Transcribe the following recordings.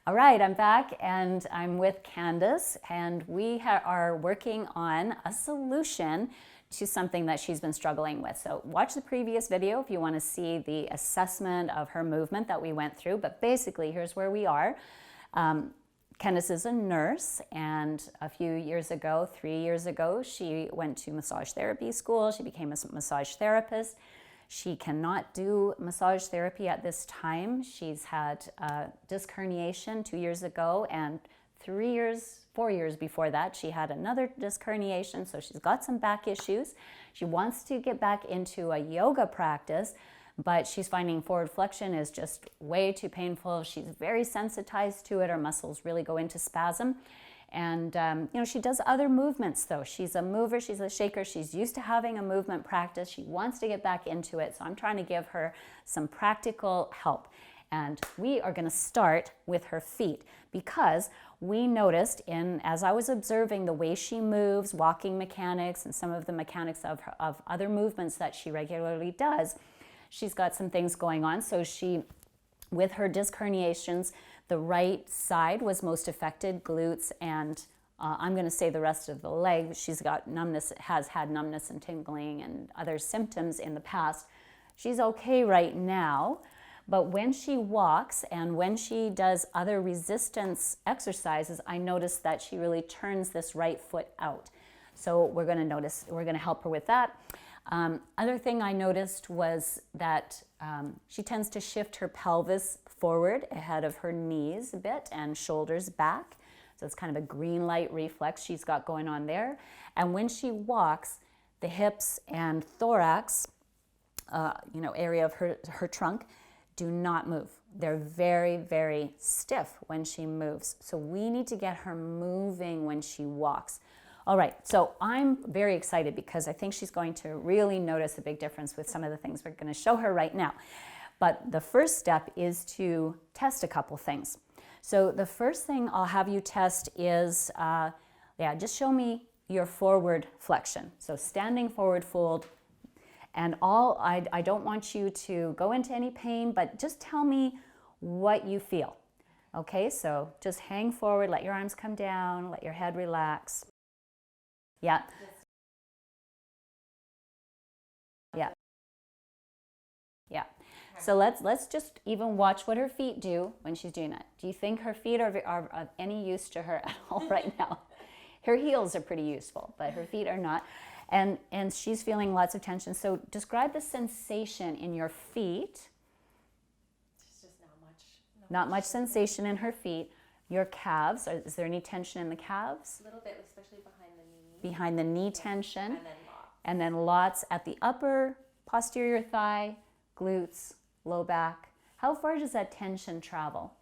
All right, I'm back and I'm with Candace, and we are working on a solution to something that she's been struggling with. So watch the previous video if you want to see the assessment of her movement that we went through, but basically here's where we are. Candace is a nurse, and a few years ago, 3 years ago, she went to massage therapy school. She became a massage therapist. She cannot do massage therapy at this time. She's had disc herniation 2 years ago, and 4 years before that, she had another disc herniation, so she's got some back issues. She wants to get back into a yoga practice, but she's finding forward flexion is just way too painful. She's very sensitized to it. Her muscles really go into spasm. And, she does other movements though. She's a mover, she's a shaker. She's used to having a movement practice. She wants to get back into it. So I'm trying to give her some practical help. And we are going to start with her feet, because we noticed as I was observing the way she moves, walking mechanics, and some of the mechanics of other movements that she regularly does, she's got some things going on. So with her disc herniations, the right side was most affected, glutes, and I'm going to say the rest of the leg. She's got numbness, has had numbness and tingling and other symptoms in the past. She's okay right now, but when she walks and when she does other resistance exercises, I notice that she really turns this right foot out. So we're going to help her with that. Other thing I noticed was that she tends to shift her pelvis forward ahead of her knees a bit and shoulders back. So it's kind of a green light reflex she's got going on there. And when she walks, the hips and thorax, area of her trunk do not move. They're very, very stiff when she moves. So we need to get her moving when she walks. All right, so I'm very excited because I think she's going to really notice a big difference with some of the things we're going to show her right now. But the first step is to test a couple things. So the first thing I'll have you test is, just show me your forward flexion. So standing forward fold, and I don't want you to go into any pain, but just tell me what you feel. Okay, so just hang forward, let your arms come down, let your head relax. Yeah. Yeah. Yeah. So let's just even watch what her feet do when she's doing that. Do you think her feet are of any use to her at all right now? Her heels are pretty useful, but her feet are not. And she's feeling lots of tension. So describe the sensation in your feet. There's just not much sensation in her feet. Your calves, is there any tension in the calves? A little bit, especially behind the knee. Behind the knee tension. And then lots. And then lots at the upper posterior thigh, glutes, low back. How far does that tension travel?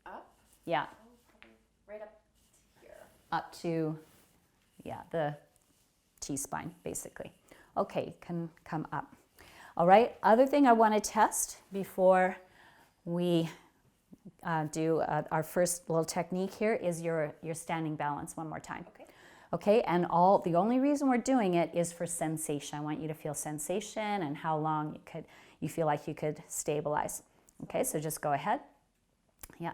Up? Yeah. Oh, probably right up here. Up to, the T-spine, basically. Okay, can come up. All right, other thing I want to test before we do our first little technique here is your standing balance one more time. Okay, and the only reason we're doing it is for sensation. I want you to feel sensation and how long you feel like you could stabilize. Okay, so just go ahead. Yeah.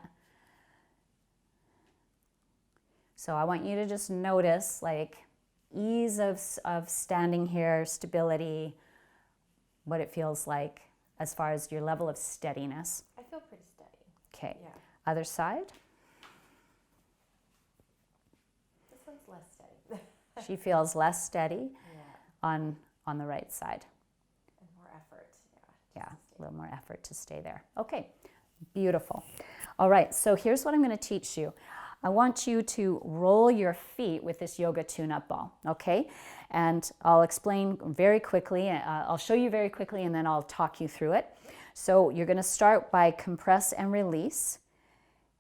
So I want you to just notice like ease of standing here, stability, what it feels like as far as your level of steadiness. I feel pretty steady. Okay. Yeah. Other side. This one's less steady. She feels less steady on the right side. And more effort. Yeah, a little more effort to stay there. Okay, beautiful. All right, so here's what I'm going to teach you. I want you to roll your feet with this yoga tune-up ball, okay? And I'll explain very quickly. I'll show you very quickly, and then I'll talk you through it. So you're going to start by compress and release,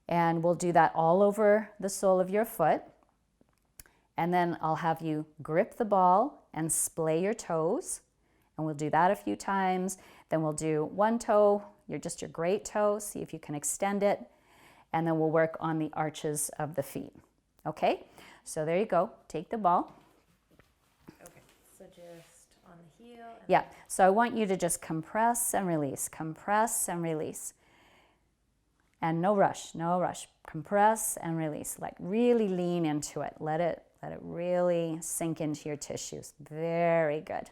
and we'll do that all over the sole of your foot. And then I'll have you grip the ball and splay your toes, and we'll do that a few times. Then we'll do one toe, your great toe, see if you can extend it, and then we'll work on the arches of the feet. Okay, so there you go. Take the ball. Okay, so just on the heel. Yeah, so I want you to just compress and release, compress and release. And no rush, no rush. Compress and release. Like really lean into it. Let it really sink into your tissues. Very good.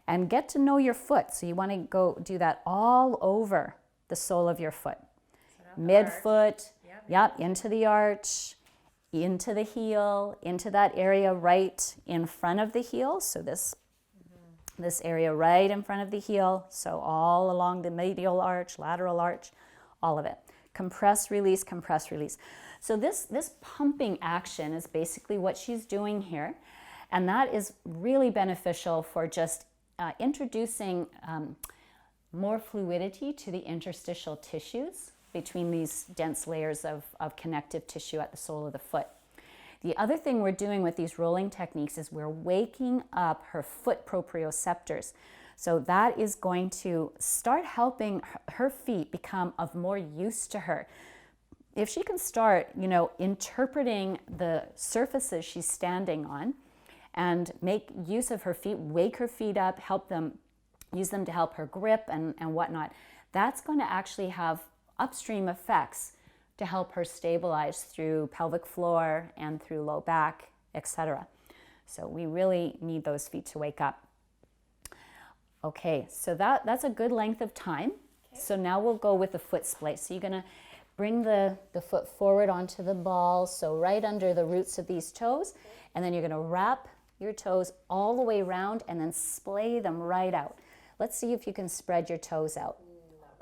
And get to know your foot. So you want to go do that all over the sole of your foot. Midfoot, yep, into the arch, into the heel, into that area right in front of the heel. So this area right in front of the heel. So all along the medial arch, lateral arch, all of it. Compress, release, compress, release. So this pumping action is basically what she's doing here. And that is really beneficial for just introducing more fluidity to the interstitial tissues between these dense layers of connective tissue at the sole of the foot. The other thing we're doing with these rolling techniques is we're waking up her foot proprioceptors. So that is going to start helping her feet become of more use to her. If she can start, interpreting the surfaces she's standing on and make use of her feet, wake her feet up, use them to help her grip and whatnot, that's going to actually have upstream effects to help her stabilize through pelvic floor and through low back, etc. So we really need those feet to wake up. Okay, so that's a good length of time. Okay. So now we'll go with the foot splay. So you're going to bring the foot forward onto the ball, so right under the roots of these toes, and then you're going to wrap your toes all the way around and then splay them right out. Let's see if you can spread your toes out.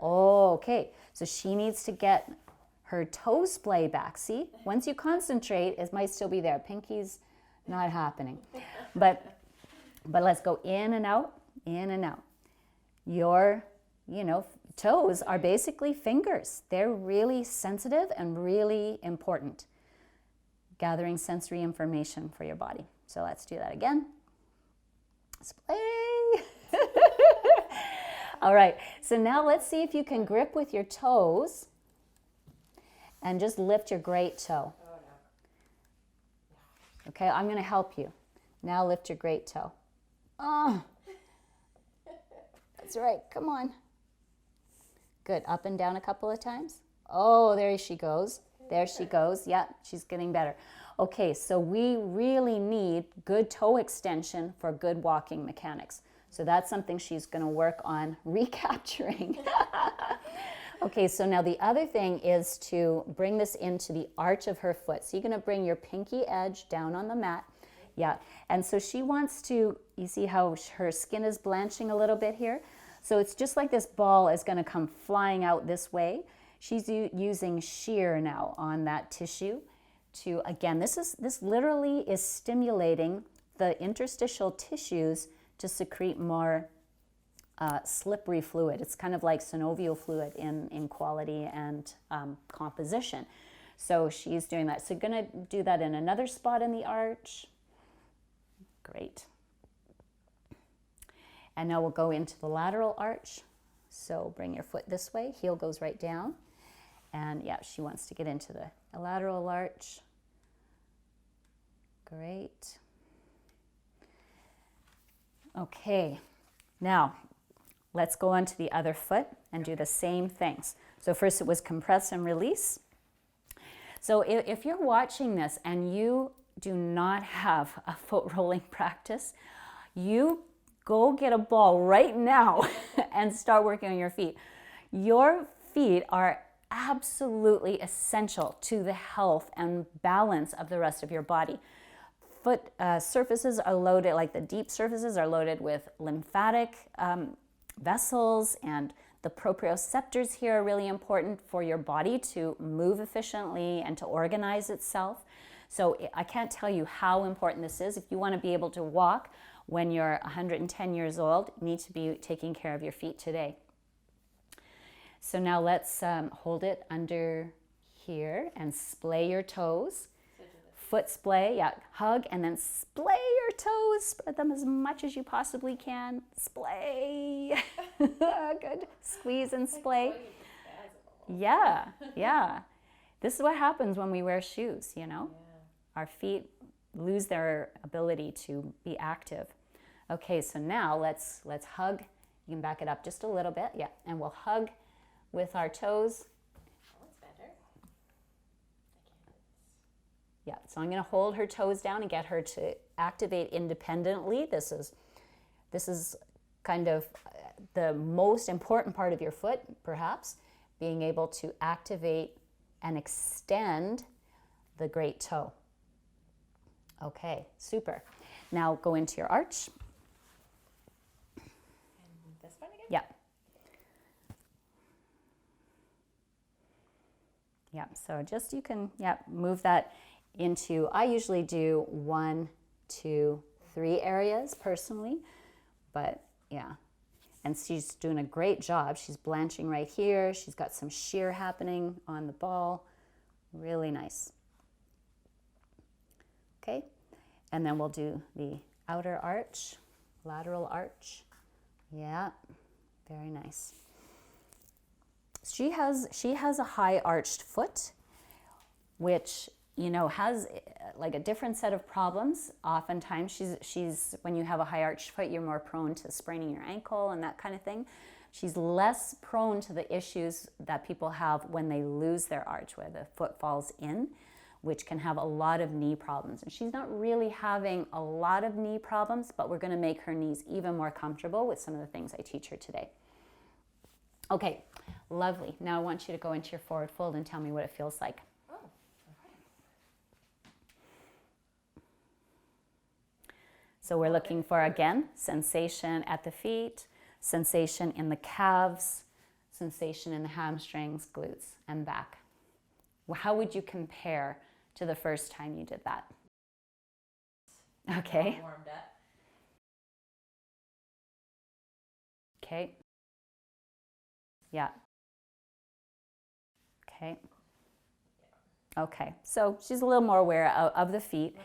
Oh, okay, so she needs to get her toe splay back. See, once you concentrate, it might still be there. Pinky's not happening. But let's go in and out, in and out. Your, toes are basically fingers. They're really sensitive and really important, gathering sensory information for your body. So let's do that again. Splay. All right, so now let's see if you can grip with your toes and just lift your great toe. Okay, I'm going to help you. Now lift your great toe. Oh, that's right. Come on. Good. Up and down a couple of times. Oh, there she goes. There she goes. Yeah, she's getting better. Okay, so we really need good toe extension for good walking mechanics. So that's something she's going to work on recapturing. Okay, so now the other thing is to bring this into the arch of her foot. So you're going to bring your pinky edge down on the mat. Yeah, and so she wants to, you see how her skin is blanching a little bit here? So it's just like this ball is going to come flying out this way. She's using shear now on that tissue to, again, this literally is stimulating the interstitial tissues to secrete more slippery fluid. It's kind of like synovial fluid in quality and composition. So she's doing that. So you're going to do that in another spot in the arch. Great. And now we'll go into the lateral arch. So bring your foot this way. Heel goes right down. And yeah, she wants to get into the lateral arch. Great. Okay. Now, let's go on to the other foot and do the same things. So first it was compress and release. So if you're watching this and you do not have a foot rolling practice, you go get a ball right now and start working on your feet. Your feet are absolutely essential to the health and balance of the rest of your body. Foot surfaces are loaded, like the deep surfaces are loaded with lymphatic vessels, and the proprioceptors here are really important for your body to move efficiently and to organize itself. So I can't tell you how important this is. If you want to be able to walk when you're 110 years old, you need to be taking care of your feet today. So now let's hold it under here and splay your toes. Foot splay, yeah, hug, and then splay your toes. Spread them as much as you possibly can. Splay. Good. Squeeze and splay. Yeah, yeah. This is what happens when we wear shoes, Yeah. Our feet lose their ability to be active. Okay, so now let's hug. You can back it up just a little bit, yeah, and we'll hug with our toes. Yeah, so I'm going to hold her toes down and get her to activate independently. This is kind of the most important part of your foot, perhaps, being able to activate and extend the great toe. Okay, super. Now go into your arch. And this one again? Yeah. Yeah, so just you can, move that into, I usually do 1, 2, 3 areas personally, but yeah. And she's doing a great job. She's blanching right here. She's got some shear happening on the ball. Really nice. Okay, and then we'll do the outer arch, lateral arch. Yeah, very nice. She has a high arched foot, which, you know, has like a different set of problems. Oftentimes she's when you have a high arched foot, you're more prone to spraining your ankle and that kind of thing. She's less prone to the issues that people have when they lose their arch, where the foot falls in, which can have a lot of knee problems. And she's not really having a lot of knee problems, but we're going to make her knees even more comfortable with some of the things I teach her today. Okay, lovely. Now I want you to go into your forward fold and tell me what it feels like. Oh, okay. So we're looking for, again, sensation at the feet, sensation in the calves, sensation in the hamstrings, glutes, and back. How would you compare to the first time you did that? Okay. Warmed up. Okay. Yeah. Okay. Okay. So she's a little more aware of the feet.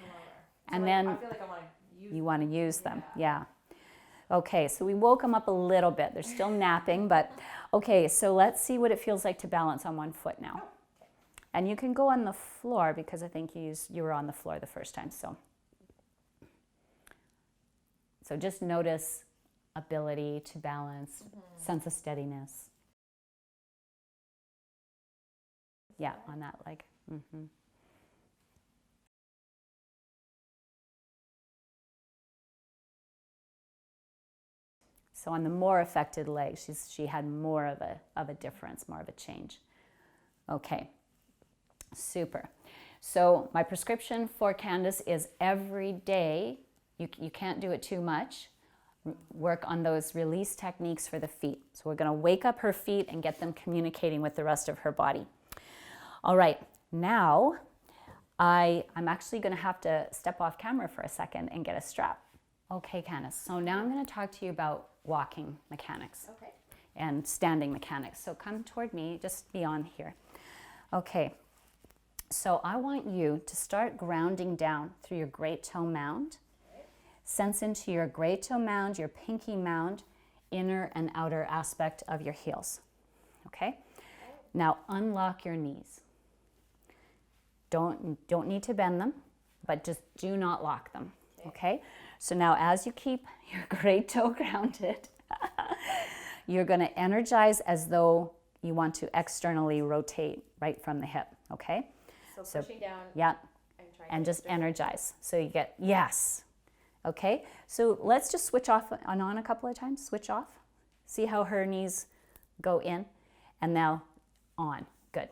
And then I feel like I want to use you want to use them. Yeah. Okay, so we woke them up a little bit. They're still napping, but okay, so let's see what it feels like to balance on one foot now. And you can go on the floor because I think you were on the floor the first time. So just notice ability to balance, sense of steadiness. Yeah, on that leg. Mm-hmm. So on the more affected leg, she had more of a difference, more of a change. Okay, super. So my prescription for Candace is every day, you can't do it too much, work on those release techniques for the feet. So we're going to wake up her feet and get them communicating with the rest of her body. All right, now I'm actually going to have to step off camera for a second and get a strap. Okay, Candace, so now I'm going to talk to you about walking mechanics. Okay. And standing mechanics. So come toward me, just beyond here. Okay, so I want you to start grounding down through your great toe mound. Sense into your great toe mound, your pinky mound, inner and outer aspect of your heels. Okay? Now unlock your knees. Don't need to bend them, but just do not lock them. Okay? So now as you keep your great toe grounded, you're going to energize as though you want to externally rotate right from the hip, okay? So pushing down. Yeah, and just energize. So you get, yes. Okay, so let's just switch off and on a couple of times. Switch off. See how her knees go in. And now on. Good.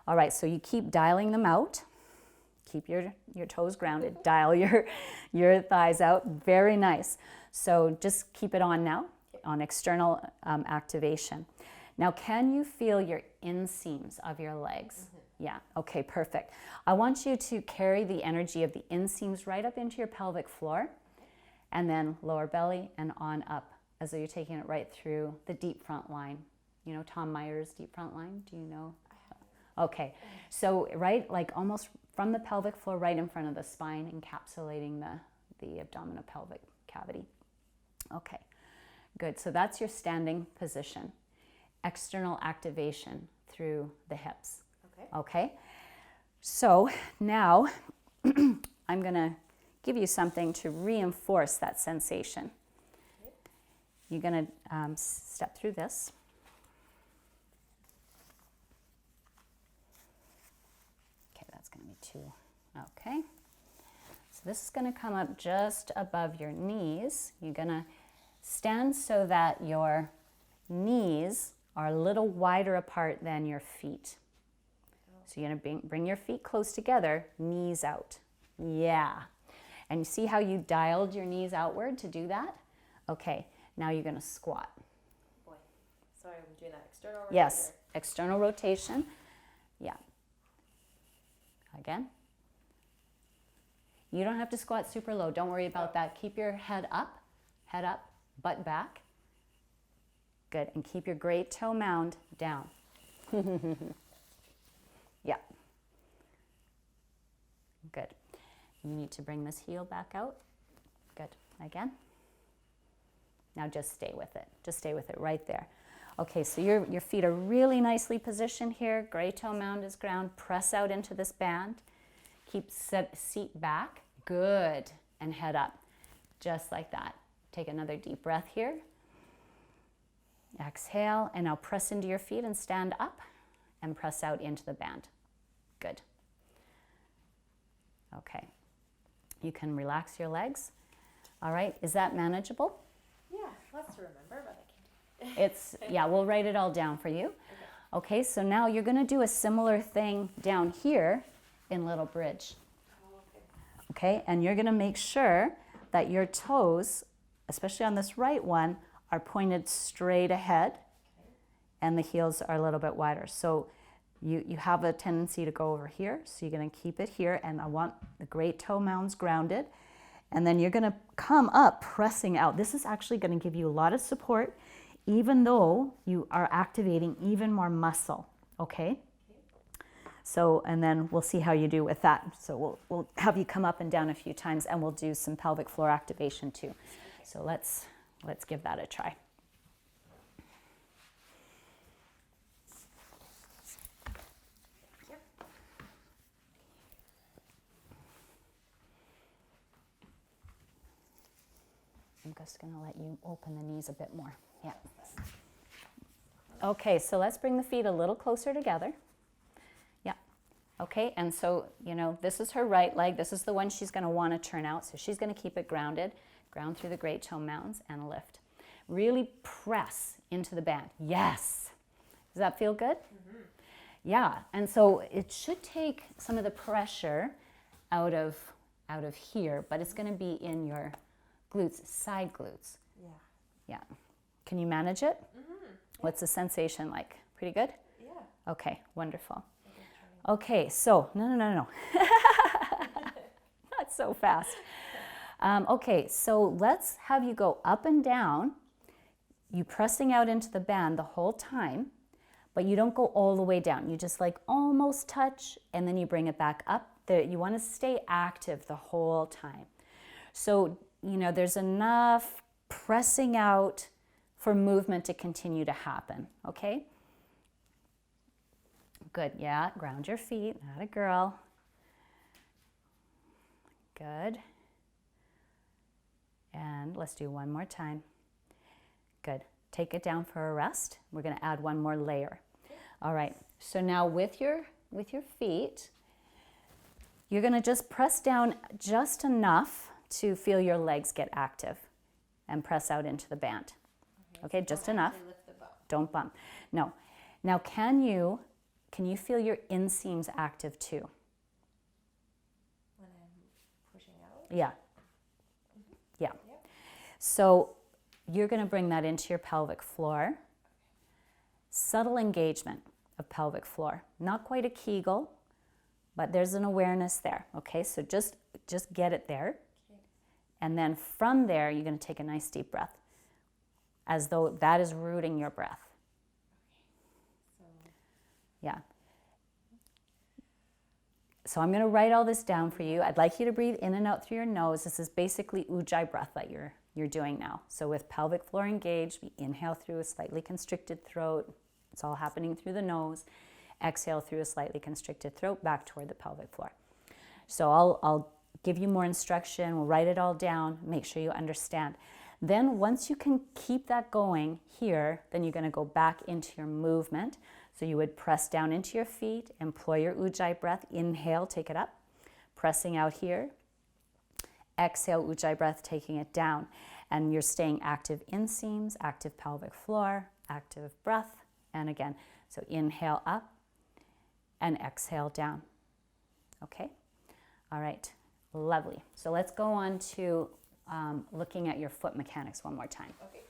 All right, so you keep dialing them out. Keep your toes grounded. Dial your thighs out. Very nice. So just keep it on now, on external activation. Now, can you feel your inseams of your legs? Yeah, okay, perfect. I want you to carry the energy of the inseams right up into your pelvic floor, and then lower belly and on up, as though you're taking it right through the deep front line. You know Tom Myers' deep front line? Do you know? Okay, so right, like almost from the pelvic floor right in front of the spine, encapsulating the abdominal pelvic cavity. Okay, good. So that's your standing position. External activation through the hips. Okay, so now I'm going to give you something to reinforce that sensation. You're going to step through this. Okay, that's going to be 2. Okay. So this is going to come up just above your knees. You're going to stand so that your knees are a little wider apart than your feet. So you're going to bring your feet close together, knees out. Yeah. And you see how you dialed your knees outward to do that? Okay, now you're going to squat. Boy. Sorry, I'm doing that external rotation. Yes, external rotation. Yeah. Again. You don't have to squat super low. Don't worry about that. Keep your head up, butt back. Good. And keep your great toe mound down. Yeah. Good. You need to bring this heel back out. Good. Again. Now just stay with it. Just stay with it right there. Okay, so your feet are really nicely positioned here. Great toe mound is ground. Press out into this band. Keep seat back. Good. And head up. Just like that. Take another deep breath here. Exhale. And now press into your feet and stand up. And press out into the band. Good. Okay. You can relax your legs. All right. Is that manageable? Yeah, lots to remember, but I can't. It's, yeah, we'll write it all down for you. Okay, so now you're going to do a similar thing down here in little bridge. Okay, and you're going to make sure that your toes, especially on this right one, are pointed straight ahead and the heels are a little bit wider. So you have a tendency to go over here, so you're going to keep it here, and I want the great toe mounds grounded. And then you're going to come up pressing out. This is actually going to give you a lot of support, even though you are activating even more muscle, okay? So, and then we'll see how you do with that. So we'll have you come up and down a few times, and we'll do some pelvic floor activation too. So let's give that a try. I'm just going to let you open the knees a bit more. Yeah. Okay, so let's bring the feet a little closer together. Yeah. Okay, and so, you know, this is her right leg. This is the one she's going to want to turn out. So she's going to keep it grounded. Ground through the great toe mounds and lift. Really press into the band. Yes. Does that feel good? Mm-hmm. Yeah, and so it should take some of the pressure out of here, but it's going to be in your glutes, side glutes. Yeah. Yeah. Can you manage it? Mm-hmm. What's the sensation like? Pretty good? Yeah. Okay, wonderful. Okay, so, no. Not so fast. Okay, so let's have you go up and down. You pressing out into the band the whole time, but you don't go all the way down. You just like almost touch, and then you bring it back up. You want to stay active the whole time. So, you know, there's enough pressing out for movement to continue to happen, okay? Good, yeah, ground your feet, not a girl. Good. And let's do one more time. Good, take it down for a rest. We're gonna add one more layer. All right, so now with your feet, you're gonna just press down just enough to feel your legs get active and press out into the band. Okay, just enough. Don't bump. No. Now, can you feel your inseams active too? When I'm pushing out? Yeah. Mm-hmm. Yeah. Yep. So you're going to bring that into your pelvic floor. Subtle engagement of pelvic floor. Not quite a Kegel, but there's an awareness there. Okay, so just get it there. Okay. And then from there, you're going to take a nice deep breath, as though that is rooting your breath. Okay. Yeah. So I'm going to write all this down for you. I'd like you to breathe in and out through your nose. This is basically Ujjayi breath that you're doing now. So with pelvic floor engaged, we inhale through a slightly constricted throat. It's all happening through the nose. Exhale through a slightly constricted throat back toward the pelvic floor. So I'll give you more instruction. We'll write it all down. Make sure you understand. Then once you can keep that going here, then you're going to go back into your movement. So you would press down into your feet, employ your Ujjayi breath, inhale, take it up, pressing out here. Exhale, Ujjayi breath, taking it down. And you're staying active inseams, active pelvic floor, active breath. And again, so inhale up and exhale down. Okay? All right, lovely. So let's go on to looking at your foot mechanics one more time. Okay.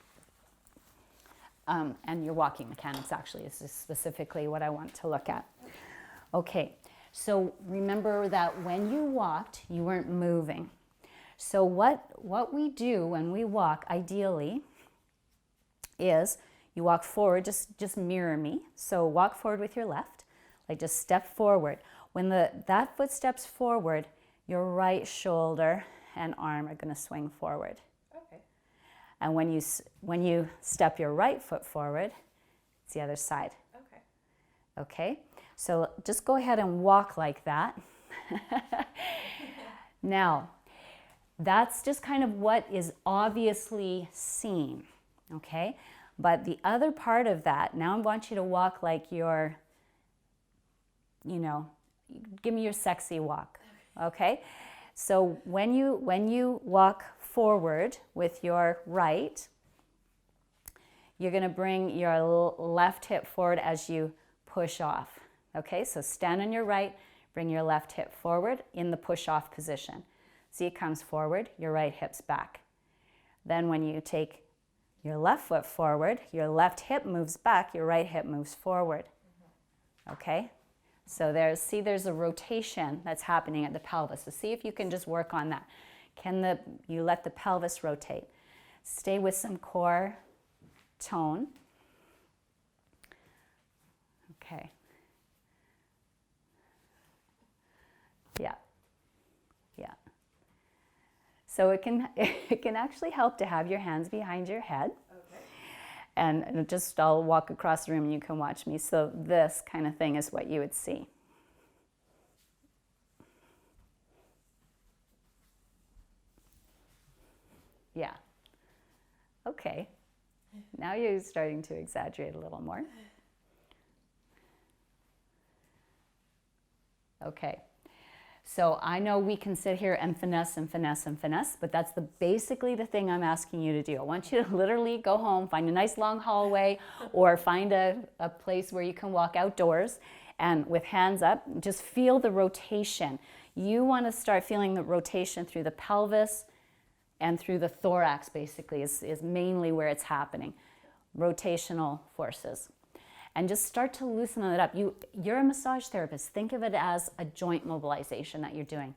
And your walking mechanics actually is specifically what I want to look at. Okay, so remember that when you walked, you weren't moving. So what we do when we walk, ideally, is you walk forward, just mirror me. So walk forward with your left, like just step forward. When that foot steps forward, your right shoulder and arm are going to swing forward. Okay. And when you step your right foot forward, it's the other side. Okay. Okay? So just go ahead and walk like that. Now, that's just kind of what is obviously seen, okay? But the other part of that, now I want you to walk like you're, give me your sexy walk, okay? So when you walk forward with your right, you're gonna bring your left hip forward as you push off, okay? So stand on your right, bring your left hip forward in the push-off position. See, it comes forward, your right hip's back. Then when you take your left foot forward, your left hip moves back, your right hip moves forward. Okay? So there's a rotation that's happening at the pelvis. So see if you can just work on that. You let the pelvis rotate. Stay with some core tone. Okay. Yeah. Yeah. So it can actually help to have your hands behind your head. Okay. And I'll walk across the room and you can watch me. So this kind of thing is what you would see. Yeah. Okay. Now you're starting to exaggerate a little more. Okay. So I know we can sit here and finesse and finesse and finesse, but that's basically the thing I'm asking you to do. I want you to literally go home, find a nice long hallway, or find a place where you can walk outdoors, and with hands up, just feel the rotation. You want to start feeling the rotation through the pelvis and through the thorax, basically, is mainly where it's happening. Rotational forces. And just start to loosen it up. You're a massage therapist. Think of it as a joint mobilization that you're doing.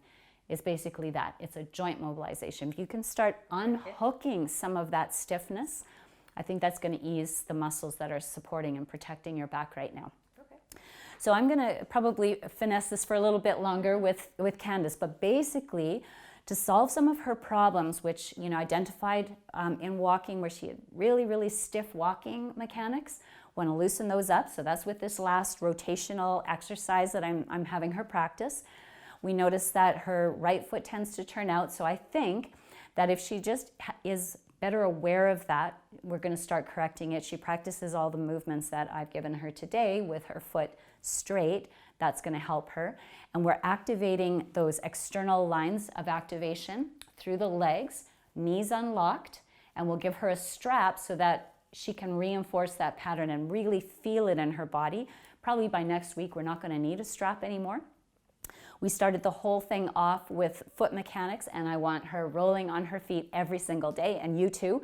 It's basically that. It's a joint mobilization. If you can start unhooking some of that stiffness, I think that's going to ease the muscles that are supporting and protecting your back right now. Okay. So I'm going to probably finesse this for a little bit longer with Candace, but basically to solve some of her problems, which identified in walking where she had really, really stiff walking mechanics, want to loosen those up. So that's with this last rotational exercise that I'm having her practice. We noticed that her right foot tends to turn out. So I think that if she just is better aware of that, we're going to start correcting it. She practices all the movements that I've given her today with her foot straight. That's going to help her. And we're activating those external lines of activation through the legs, knees unlocked, and we'll give her a strap so that she can reinforce that pattern and really feel it in her body. Probably by next week, we're not going to need a strap anymore. We started the whole thing off with foot mechanics, and I want her rolling on her feet every single day, and you too.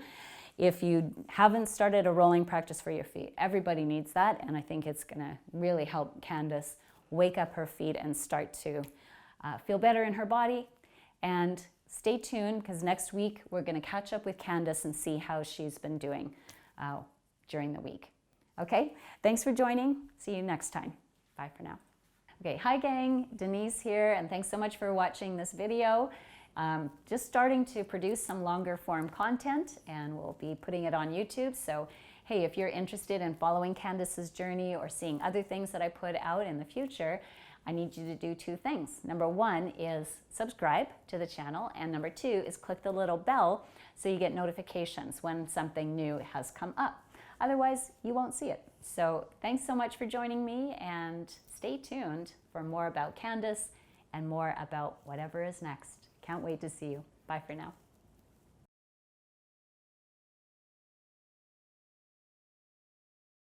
If you haven't started a rolling practice for your feet, everybody needs that, and I think it's going to really help Candace wake up her feet and start to feel better in her body. And stay tuned, because next week we're going to catch up with Candace and see how she's been doing during the week. Okay, thanks for joining. See you next time. Bye for now. Okay, hi gang, Denise here, and thanks so much for watching this video. Just starting to produce some longer form content, and we'll be putting it on YouTube. So hey, if you're interested in following Candace's journey or seeing other things that I put out in the future, I need you to do two things. Number one is subscribe to the channel, and number two is click the little bell so you get notifications when something new has come up. Otherwise, you won't see it. So thanks so much for joining me, and stay tuned for more about Candace and more about whatever is next. Can't wait to see you. Bye for now.